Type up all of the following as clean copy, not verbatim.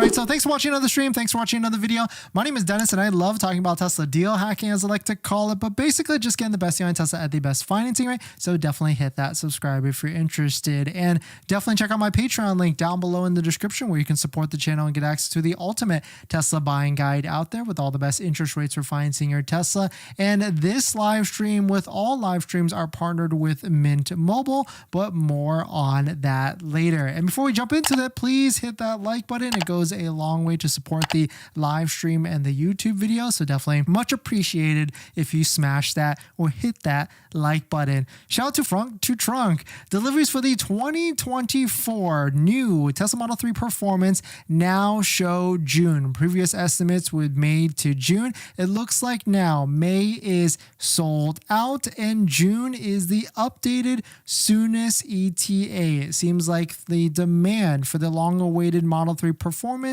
right, so thanks for watching another stream. Thanks for watching another video. My name is Dennis, and I love talking about Tesla deal hacking, as I like to call it, but basically just getting the best deal on Tesla at the best financing rate. So definitely hit that subscribe if you're interested, and definitely check out my Patreon link down below in the description, where you can support the channel and get access to the ultimate Tesla buying guide out there with all the best interest rates for financing your Tesla. And this live stream, with all live streams, are partnered with Mint Mobile, but more on that later. And before we jump into that, please hit that like button. It goes a long way to support the live stream and the YouTube video, so definitely much appreciated if you smash that or hit that like button. Shout out to Frunk to Trunk. Deliveries for the 2024 new Tesla Model 3 Performance now show June. Previous estimates were made to June. It looks like now May is sold out and June is the updated soonest ETA. It seems like the demand for the long-awaited Model 3 Performance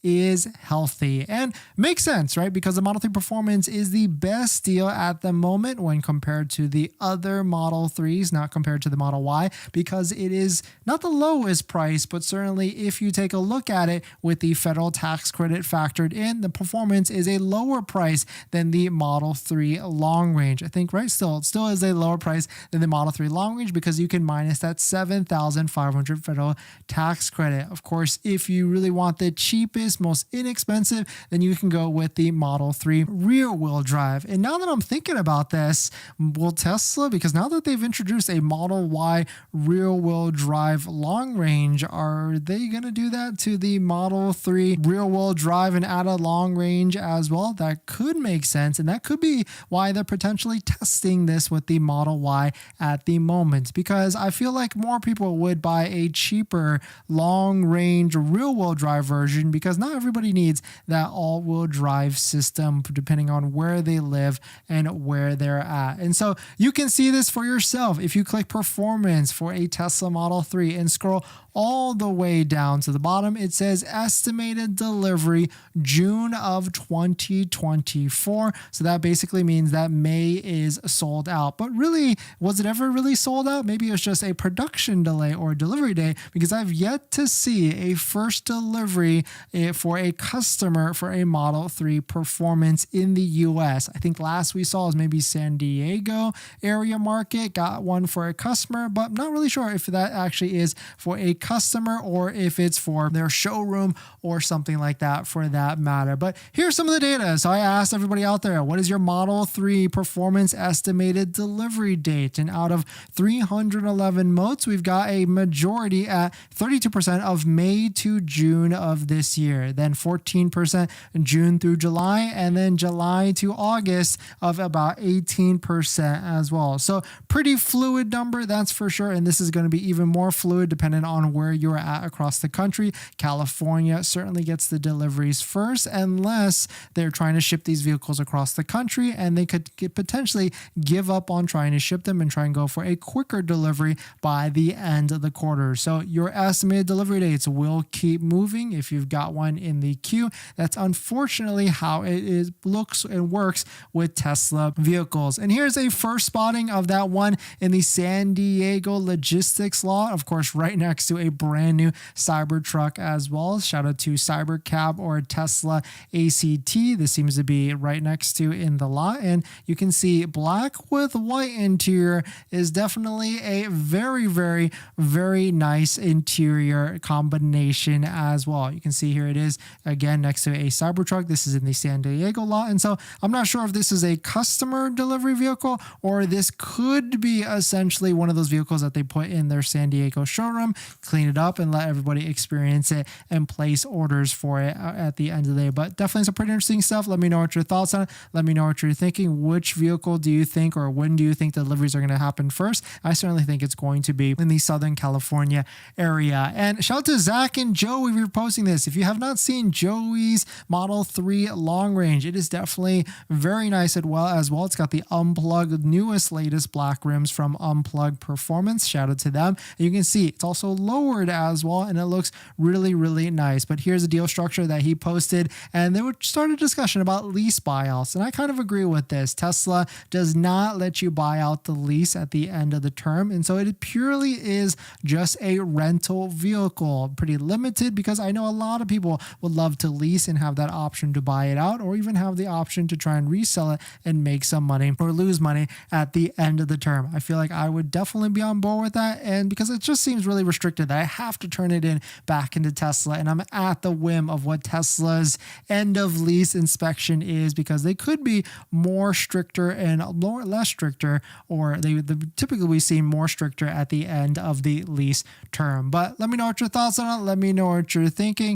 is healthy, and makes sense, right? Because the Model 3 Performance is the best deal at the moment when compared to the other Model 3s, not compared to the Model Y, because it is not the lowest price, but certainly if you take a look at it with the federal tax credit factored in, the Performance is a lower price than the Model 3 long range. I think, right? It still is a lower price than the Model 3 long range, because you can minus that $7,500 federal tax credit. Of course, if you really want the cheapest, most inexpensive, then you can go with the Model 3 rear wheel drive. And now that I'm thinking about this, will Tesla, because now that they've introduced a Model Y rear wheel drive long range, are they going to do that to the Model 3 rear wheel drive and add a long range as well? That could make sense, and that could be why they're potentially testing this with the Model Y at the moment, because I feel like more people would buy a cheaper long range rear wheel drive version, because not everybody needs that all-wheel drive system depending on where they live and where they're at. And so you can see this for yourself if you click Performance for a Tesla Model 3 and scroll all the way down to the bottom. It says estimated delivery June of 2024. So that basically means that May is sold out. But really, was it ever really sold out? Maybe it was just a production delay or delivery day, because I've yet to see a first delivery for a customer for a Model 3 Performance in the US. I think last we saw is maybe San Diego area market got one for a customer, but I'm not really sure if that actually is for a customer or if it's for their showroom or something like that, for that matter. But here's some of the data. So I asked everybody out there, what is your Model 3 Performance estimated delivery date? And out of 311 modes, we've got a majority at 32% of May to June of this year, then 14% June through July, and then July to August of about 18% as well. So pretty fluid number, that's for sure. And this is going to be even more fluid depending on where you're at across the country. California certainly gets the deliveries first, unless they're trying to ship these vehicles across the country, and they could potentially give up on trying to ship them and try and go for a quicker delivery by the end of the quarter. So your estimated delivery dates will keep moving if you've got one in the queue. That's unfortunately how it is, looks and works with Tesla vehicles. And here's a first spotting of that one in the San Diego logistics lot, of course, right next to a brand new Cybertruck as well. Shout out to Cybercab or Tesla ACT. This seems to be right next to in the lot, and you can see black with white interior is definitely a very, very, very nice interior combination as well. You can see here it is again next to a Cybertruck. This is in the San Diego lot, and so I'm not sure if this is a customer delivery vehicle or this could be essentially one of those vehicles that they put in their San Diego showroom, clean it up, and let everybody experience it and place orders for it at the end of the day. But definitely some pretty interesting stuff. Let me know what your thoughts on it. Let me know what you're thinking. Which vehicle do you think, or when do you think deliveries are going to happen first? I certainly think it's going to be in the Southern California area. And shout out to Zach and Joey for posting this. If you have not seen Joey's Model 3 long range, it is definitely very nice as well. It's got the unplugged, newest, latest black rims from Unplugged Performance. Shout out to them. And you can see it's also lower forward as well, and it looks really, really nice. But here's a deal structure that he posted, and they would start a discussion about lease buyouts, and I kind of agree with this. Tesla does not let you buy out the lease at the end of the term, and so it purely is just a rental vehicle. Pretty limited, because I know a lot of people would love to lease and have that option to buy it out, or even have the option to try and resell it and make some money or lose money at the end of the term. I feel like I would definitely be on board with that, and because it just seems really restricted that I have to turn it in back into Tesla, and I'm at the whim of what Tesla's end of lease inspection is, because they could be more stricter and less stricter, or they typically we see more stricter at the end of the lease term. But let me know what your thoughts on it. Let me know what you're thinking.